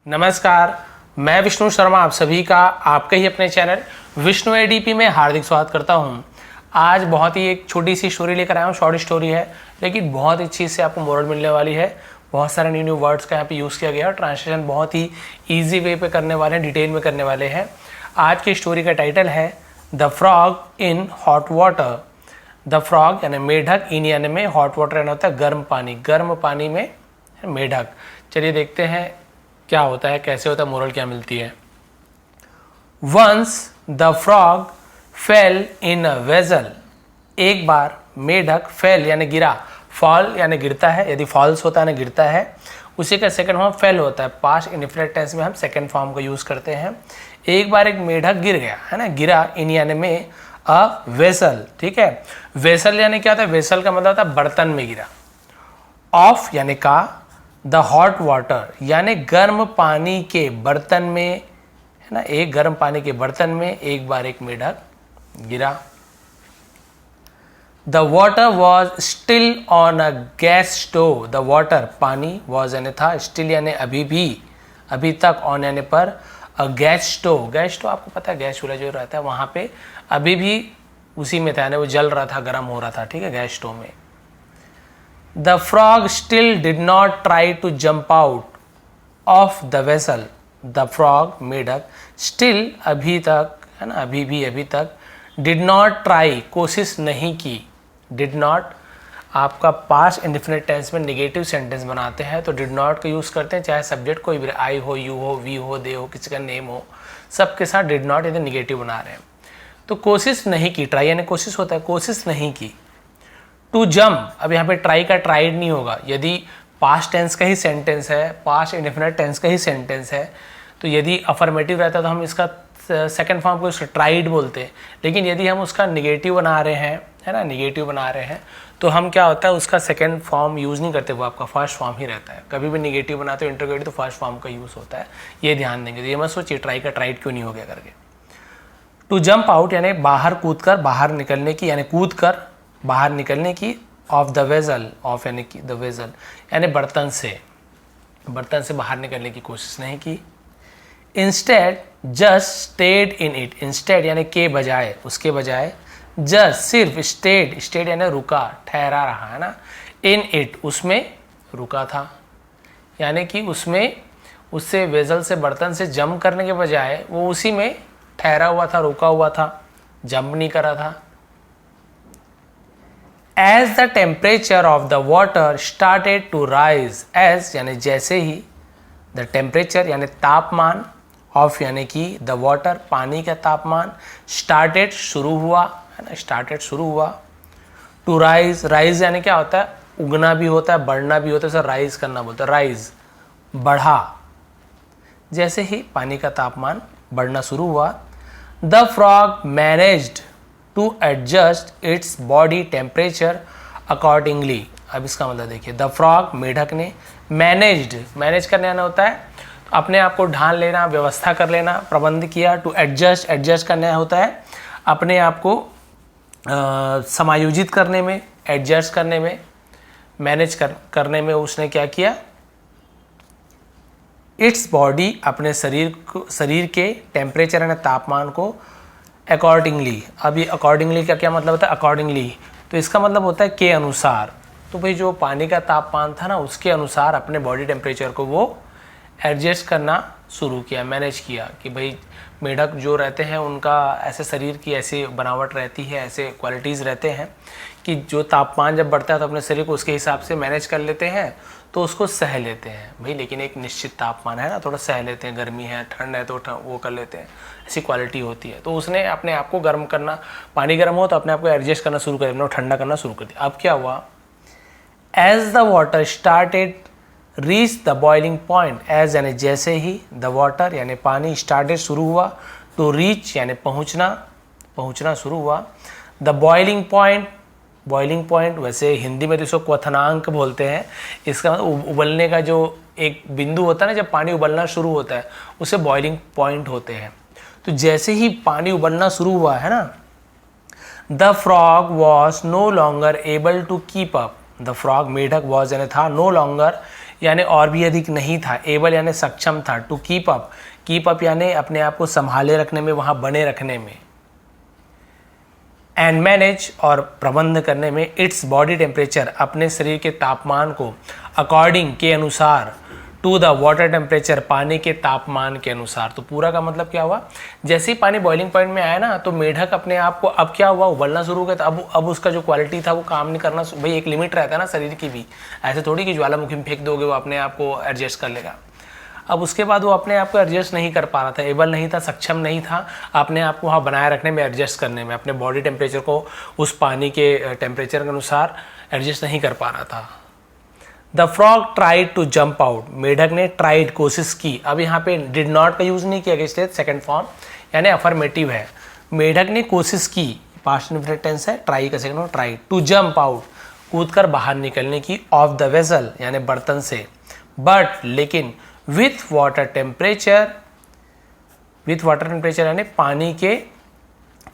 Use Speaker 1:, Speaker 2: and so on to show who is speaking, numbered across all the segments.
Speaker 1: नमस्कार, मैं विष्णु शर्मा आप सभी का आपके ही अपने चैनल विष्णु एडीपी में हार्दिक स्वागत करता हूं। आज बहुत ही एक छोटी सी स्टोरी लेकर आया हूं। शॉर्ट स्टोरी है लेकिन बहुत ही चीज़ से आपको मोरल मिलने वाली है। बहुत सारे न्यू वर्ड्स का यहाँ पे यूज़ किया गया है। ट्रांसलेशन बहुत ही ईजी वे पे करने वाले हैं, डिटेल में करने वाले हैं। आज की स्टोरी का टाइटल है the frog in hot water. The frog यानी मेढक, इन यानी में, हॉट वाटर यानी होता है गर्म पानी में मेढक। चलिए देखते हैं क्या होता है, कैसे होता है, मोरल क्या मिलती है। Once the frog fell in a vessel. एक बार मेढक, फेल यानी गिरा, फॉल यानी गिरता है, यदि फॉल्स होता है ना गिरता है, उसी का सेकंड फॉर्म फेल होता है। पास्ट इंडेफिनिट टेंस में हम सेकंड फॉर्म का यूज करते हैं। एक बार एक मेढक गिर गया है ना, गिरा, इन यानी में, अ वेसल, ठीक है। वेसल यानी क्या होता है, वेसल का मतलब होता है बर्तन में गिरा। ऑफ यानी का, द हॉट वाटर यानी गर्म पानी के बर्तन में, है ना, एक गर्म पानी के बर्तन में एक बार एक मेढक गिरा। The water was still on a gas stove. The water पानी, वॉज यानी था, स्टिल यानी अभी भी, अभी तक, ऑन यानी पर, a gas stove, gas stove आपको पता है गैस चूल्हा जो रहता है वहां पे अभी भी उसी में था, यानी वो जल रहा था, गर्म हो रहा था, ठीक है, गैस स्टोव में। The frog still did not try to jump out of the vessel. The frog, मेढक, still अभी तक, है ना, अभी तक, did not try, कोशिश नहीं की। did not आपका पास्ट इंडेफिनिट टेंस में नेगेटिव सेंटेंस बनाते हैं तो did not का यूज़ करते हैं, चाहे सब्जेक्ट कोई भी, आई हो, यू हो, वी हो, दे हो, किसी का नेम हो, सबके साथ did not इधर निगेटिव बना रहे हैं। तो कोशिश नहीं की, ट्राई यानी कोशिश होता है, कोशिश नहीं की। टू जम्प, अब यहाँ पे ट्राई का ट्राइड नहीं होगा। यदि पास्ट टेंस का ही सेंटेंस है, पास्ट इंडेफिनिट टेंस का ही सेंटेंस है, तो यदि अफर्मेटिव रहता तो हम इसका सेकंड फॉर्म को ट्राइड बोलते हैं। लेकिन यदि हम उसका निगेटिव बना रहे हैं, है ना, निगेटिव बना रहे हैं, तो हम क्या होता है, उसका सेकंड फॉर्म यूज़ नहीं करते, वो आपका फर्स्ट फॉर्म ही रहता है। कभी भी निगेटिव बनाते हो, इंटरोगेटिव, तो फर्स्ट फॉर्म का यूज़ होता है, ये ध्यान देंगे। तो ये मत सोचिए ट्राई का ट्राइड क्यों नहीं हो गया करके। टू जंप आउट यानी बाहर कूद कर, बाहर निकलने की, यानी कूद कर बाहर निकलने की। ऑफ द वेजल, ऑफ यानी कि द वेजल यानी बर्तन से बाहर निकलने की कोशिश नहीं की। Instead just stayed in it, instead यानी के बजाय, उसके बजाय, जस्ट सिर्फ, स्टेड यानी रुका, ठहरा रहा, है ना, इन इट उसमें रुका था, यानी कि उसमें, उससे वेजल से, बर्तन से जंप करने के बजाय वो उसी में ठहरा हुआ था, रुका हुआ था, जंप नहीं करा था। As the temperature of the water started to rise, as यानी जैसे ही, the temperature यानी तापमान, of यानी कि the water पानी का तापमान, started शुरू हुआ, है ना, started शुरू हुआ, to rise यानी क्या होता है, उगना भी होता है, बढ़ना भी होता है, सर rise करना बोलते हैं, rise बढ़ा। जैसे ही पानी का तापमान बढ़ना शुरू हुआ, the frog managed to adjust its body temperature accordingly। अब इसका मतलब देखिए, द फ्रॉग मेढक ने, मैनेज करने आना होता है अपने आप को ढाल लेना, व्यवस्था कर लेना, प्रबंध किया। टू एडजस्ट करना होता है अपने आप को समायोजित करने में, एडजस्ट करने में, मैनेज करने में उसने क्या किया, इट्स बॉडी अपने शरीर के टेम्परेचर यानी तापमान को, अकॉर्डिंगली। अब ये अकॉर्डिंगली का क्या मतलब होता है, अकॉर्डिंगली तो इसका मतलब होता है के अनुसार। तो भाई जो पानी का तापमान था ना, उसके अनुसार अपने बॉडी टेम्परेचर को वो एडजस्ट करना शुरू किया, मैनेज किया। कि भाई मेढक जो रहते हैं उनका ऐसे शरीर की ऐसी बनावट रहती है, ऐसे क्वालिटीज़ रहते हैं कि जो तापमान जब बढ़ता है तो अपने शरीर को उसके हिसाब से मैनेज कर लेते हैं, तो उसको सह लेते हैं भाई। लेकिन एक निश्चित तापमान है ना, थोड़ा सह लेते हैं, गर्मी है, ठंड है तो वो कर लेते हैं, ऐसी क्वालिटी होती है। तो उसने अपने आप को गर्म करना, पानी गर्म हो तो अपने आप को एडजस्ट करना शुरू कर दिया, ठंडा करना शुरू कर दिया। अब क्या हुआ, as the water started reach the boiling point, as यानी जैसे ही, द वाटर यानी पानी, स्टार्टेड शुरू हुआ, टू रीच यानी पहुँचना शुरू हुआ, द बॉइलिंग पॉइंट वैसे हिंदी में तो इसको क्वथनांक बोलते हैं। इसका उबलने का जो एक बिंदु होता है ना, जब पानी उबलना शुरू होता है उसे बॉइलिंग पॉइंट होते हैं। तो जैसे ही पानी उबलना शुरू हुआ, है ना, the frog was no longer able to keep up, the frog मेढक वॉज यानी था, नो लॉन्गर यानी और भी अधिक नहीं था, एबल यानी सक्षम था, टू कीप अप यानी अपने आप को संभाले रखने में, वहाँ बने रखने में, एंड मैनेज और प्रबंध करने में, इट्स बॉडी टेम्परेचर अपने शरीर के तापमान को, अकॉर्डिंग के अनुसार, टू द वाटर टेम्परेचर पानी के तापमान के अनुसार। तो पूरा का मतलब क्या हुआ, जैसे ही पानी बॉइलिंग पॉइंट में आया ना तो मेढक अपने आप को अब क्या हुआ, उबलना शुरू हो गया। तो अब उसका जो क्वालिटी था वो काम नहीं करना, भाई एक लिमिट रहता है ना शरीर की भी, ऐसे थोड़ी कि ज्वालामुखी में फेंक दोगे वो अपने आप को एडजस्ट कर लेगा। अब उसके बाद वो अपने आप को एडजस्ट नहीं कर पा रहा था, एबल नहीं था, सक्षम नहीं था अपने आप को वहाँ बनाए रखने में, एडजस्ट करने में, अपने बॉडी टेम्परेचर को उस पानी के टेम्परेचर के अनुसार एडजस्ट नहीं कर पा रहा था। The frog tried to jump out, मेढक ने ट्राइड कोशिश की। अब यहाँ पे डिड नॉट का यूज नहीं किया गया, सेकंड फॉर्म यानी अफर्मेटिव है। मेढक ने कोशिश की, पास्ट इंडेफिनिट टेंस है, ट्राई का second form tried, to jump out कूद कर बाहर निकलने की, ऑफ द वेसल यानी बर्तन से, बट लेकिन विथ वाटर टेम्परेचर यानी पानी के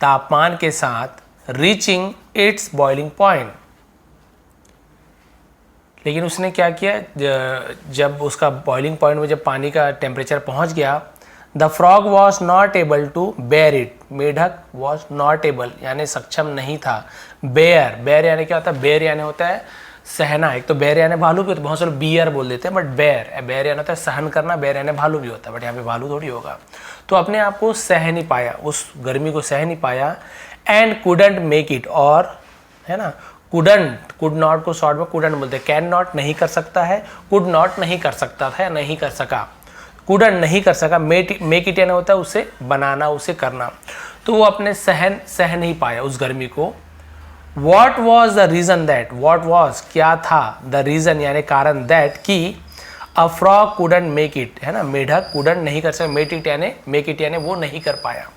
Speaker 1: तापमान के साथ, रीचिंग इट्स बॉइलिंग पॉइंट, लेकिन उसने क्या किया, जब उसका बॉइलिंग पॉइंट में जब पानी का टेम्परेचर पहुंच गया, the frog was not able to bear it, मेढक वॉज नॉट एबल यानी सक्षम नहीं था, बेयर यानी क्या होता है, बेयर यानी होता है सहना, एक तो बेयर यानी भालू भी, तो बहुत सारे बियर बोल देते हैं, बट बेयर यानी होता है सहन करना, बेयर यानी भालू भी होता है, बट यहाँ पे भालू थोड़ी होगा। तो अपने आप को सह नहीं पाया, उस गर्मी को सह नहीं पाया, एंड कुडंट मेक इट, और है ना कुड नॉट को शॉर्ट में कुडंट बोलते हैं, कैन नॉट नहीं कर सकता है, कुड नॉट नहीं कर सकता था, नहीं कर सका, कुडंट नहीं कर सका, मेक इट यानी होता है उसे बनाना, उसे करना, तो वो अपने सह नहीं पाया उस गर्मी को। What was the reason that, what was क्या था, the reason यानी कारण, that कि a frog couldn't make it, है ना, मेढक couldn't नहीं कर सका, make it यानी वो नहीं कर पाया।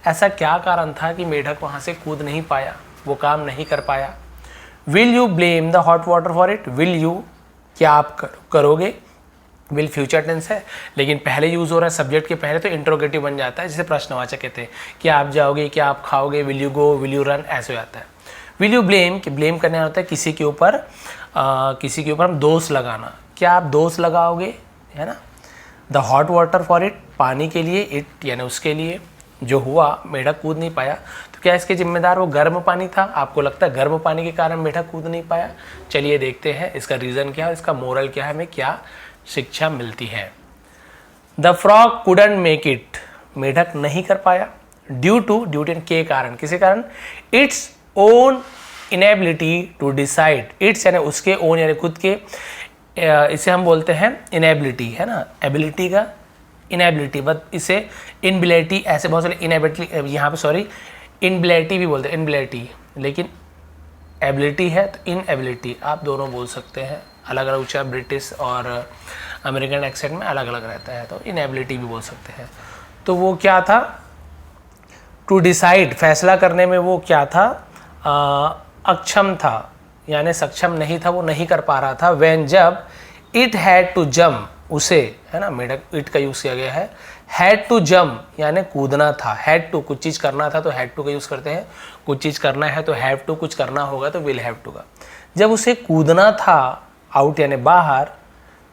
Speaker 1: ऐसा क्या कारण था कि मेढक वहाँ से कूद नहीं पाया, वो काम नहीं कर पाया। Will you blame the hot water for it? Will you क्या आप करोगे, विल फ्यूचर टेंस है, लेकिन पहले यूज हो रहा है सब्जेक्ट के पहले, तो इंट्रोगेटिव बन जाता है, जिसे प्रश्नवाचक कहते हैं। क्या आप जाओगे, क्या आप खाओगे, will you go, will you run, ऐसे हो जाता है। विल यू ब्लेम, कि ब्लेम करने होता है किसी के ऊपर हम दोष लगाना, क्या आप दोष लगाओगे, है ना। The hot water for it, पानी के लिए, इट यानी उसके लिए, जो हुआ मेढक कूद नहीं पाया, तो क्या इसके जिम्मेदार वो गर्म पानी था। आपको लगता है गर्म पानी के कारण मेढक कूद नहीं पाया। चलिए देखते हैं इसका रीज़न क्या है, इसका मोरल क्या है, हमें क्या शिक्षा मिलती है। The frog couldn't make it, मेढक नहीं कर पाया, ड्यू टू के कारण, किसी कारण, its own inability to decide, its यानी उसके, ओन यानी खुद के, इसे हम बोलते हैं इनेबिलिटी, है ना, एबिलिटी का इनेबिलिटी, बट इसे इनबिलिटी, ऐसे बहुत सारे इनेबिलिटी, यहाँ पे सॉरी इनबिलिटी भी बोलते हैं, इनबिलिटी, लेकिन एबिलिटी है तो इनएबिलिटी, आप दोनों बोल सकते हैं, अलग अलग उच्चार ब्रिटिश और अमेरिकन एक्सेंट में अलग अलग रहता है, तो इनएबिलिटी भी बोल सकते हैं। तो वो क्या था, टू डिसाइड, फैसला करने में वो क्या था, अक्षम था, यानी सक्षम नहीं था, वो नहीं कर पा रहा था। व्हेन जब, इट हैड टू जंप, उसे, है ना, मेढक इट का यूज़ किया गया है, हैड टू जंप यानी कूदना था, हैड टू कुछ चीज़ करना था तो हैड टू का यूज़ करते हैं, कुछ चीज़ करना है तो हैव टू, कुछ करना होगा तो विल हैव टू का। जब उसे कूदना था, आउट यानी बाहर,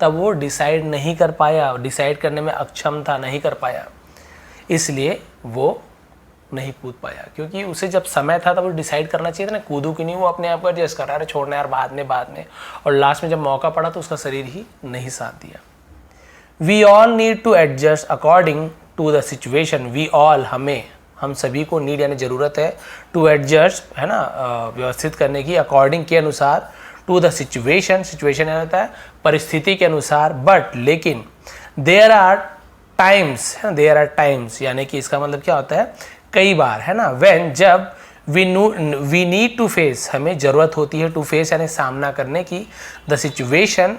Speaker 1: तब वो डिसाइड नहीं कर पाया, डिसाइड करने में अक्षम था, नहीं कर पाया, इसलिए वो नहीं कूद पाया, क्योंकि उसे जब समय था तब वो डिसाइड करना चाहिए था ना, कूदू कि नहीं, वो अपने आप को एडजस्ट कर रहा है, छोड़ना यार बाद में, और लास्ट में जब मौका पड़ा तो उसका शरीर ही नहीं साथ दिया। We all need to adjust according to the situation, we all, हम सभी को नीड यानी ज़रूरत है, टू एडजस्ट, है ना, व्यवस्थित करने की, अकॉर्डिंग के अनुसार, टू द सिचुएशन यानी होता है परिस्थिति के अनुसार, बट लेकिन, देयर आर टाइम्स यानी कि इसका मतलब क्या होता है, कई बार, है ना, व्हेन जब, वी नीड टू फेस, हमें ज़रूरत होती है, टू फेस यानी सामना करने की, द सिचुएशन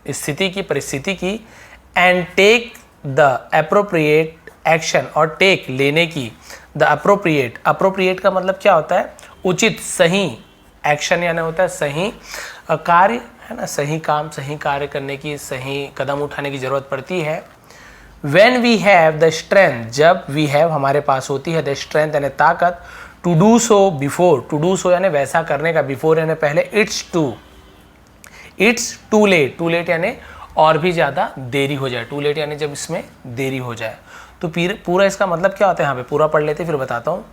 Speaker 1: स्थिति की, परिस्थिति की, and take the appropriate action, और टेक लेने की, द अप्रोप्रिएट का मतलब क्या होता है, उचित, सही, एक्शन यानी होता है सही कार्य, है ना, सही काम, सही कार्य करने की, सही कदम उठाने की ज़रूरत पड़ती है। When we have the strength, जब we have हमारे पास होती है the strength यानी ताकत, to do so before, to do so यानी वैसा करने का, before यानी पहले, it's too late यानी और भी ज़्यादा देरी हो जाए। टू लेट यानी जब इसमें देरी हो जाए। तो पूरा इसका मतलब क्या होता है, यहाँ पे पूरा पढ़ लेते फिर बताता हूँ।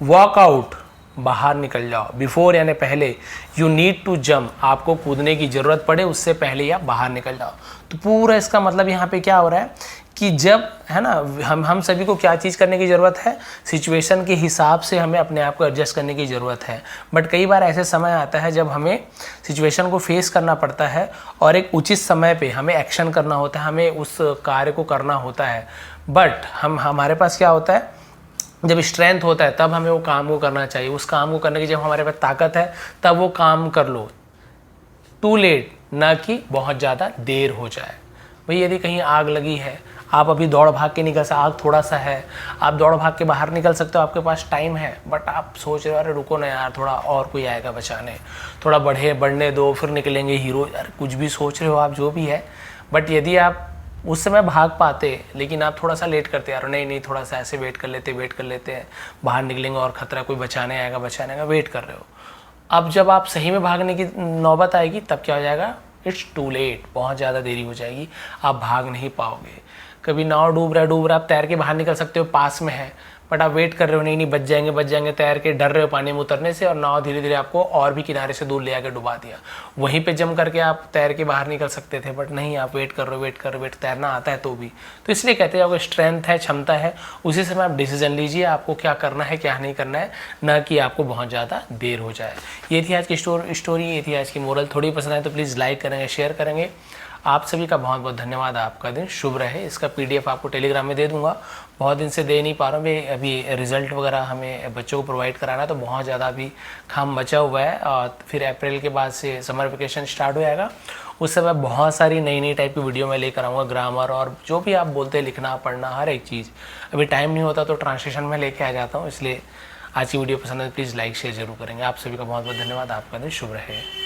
Speaker 1: वॉक आउट, बाहर निकल जाओ। बिफोर यानी पहले, यू नीड टू जंप, आपको कूदने की ज़रूरत पड़े उससे पहले आप बाहर निकल जाओ। तो पूरा इसका मतलब यहाँ पे क्या हो रहा है कि जब है ना, हम सभी को क्या चीज़ करने की ज़रूरत है, सिचुएशन के हिसाब से हमें अपने आप को एडजस्ट करने की ज़रूरत है। बट कई बार ऐसे समय आता है जब हमें सिचुएशन को फेस करना पड़ता है और एक उचित समय पे हमें एक्शन करना होता है, हमें उस कार्य को करना होता है। बट हमारे पास क्या होता है, जब स्ट्रेंथ होता है तब हमें वो काम को करना चाहिए। उस काम को करने की जब हमारे पास ताकत है तब वो काम कर लो, टू लेट ना कि बहुत ज़्यादा देर हो जाए। भाई यदि कहीं आग लगी है, आप अभी दौड़ भाग के निकल सकते, आग थोड़ा सा है, आप दौड़ भाग के बाहर निकल सकते हो, आपके पास टाइम है, बट आप सोच रहे हो अरे रुको ना यार, थोड़ा और कोई आएगा बचाने, थोड़ा बढ़ने दो फिर निकलेंगे हीरो, यार कुछ भी सोच रहे हो आप जो भी है। बट यदि आप उस समय भाग पाते लेकिन आप थोड़ा सा लेट करते, यार नहीं थोड़ा सा ऐसे वेट कर लेते हैं, बाहर निकलेंगे और खतरा, कोई बचाने आएगा, वेट कर रहे हो। अब जब आप सही में भागने की नौबत आएगी तब क्या हो जाएगा, इट्स टू लेट, बहुत ज़्यादा देरी हो जाएगी, आप भाग नहीं पाओगे। कभी नाव डूब रहा आप तैर के बाहर निकल सकते हो, पास में है, बट आप वेट कर रहे हो नहीं बच जाएंगे, तैर के डर रहे हो पानी में उतरने से, और नाव धीरे धीरे आपको और भी किनारे से दूर ले आके डुबा दिया। वहीं पे जम करके आप तैर के बाहर निकल सकते थे, बट नहीं, आप वेट कर रहे हो, तैरना आता है तो भी। तो इसलिए कहते हैं आपको स्ट्रेंथ है, क्षमता है, उसी समय आप डिसीजन लीजिए आपको क्या करना है क्या नहीं करना है, ना कि आपको बहुत ज़्यादा देर हो जाए। ये थी आज की स्टोरी, ये थी आज की मोरल। थोड़ी पसंद आए तो प्लीज़ लाइक करेंगे, शेयर करेंगे। आप सभी का बहुत बहुत धन्यवाद, आपका दिन शुभ रहे। इसका PDF आपको टेलीग्राम में दे दूंगा, बहुत दिन से दे नहीं पा रहा हूँ, अभी रिज़ल्ट वगैरह हमें बच्चों को प्रोवाइड कराना है तो बहुत ज़्यादा अभी काम बचा हुआ है। और फिर अप्रैल के बाद से समर वेकेशन स्टार्ट हो जाएगा, उस समय बहुत सारी नई टाइप की वीडियो मैं लेकर आऊँगा, ग्रामर और जो भी आप बोलते हैं, लिखना पढ़ना हर एक चीज़। अभी टाइम नहीं होता तो ट्रांसलेशन में लेके आ जाता हूँ। इसलिए आज की वीडियो पसंद है प्लीज़ लाइक शेयर जरूर करेंगे। आप सभी का बहुत बहुत धन्यवाद, आपका दिन शुभ रहे।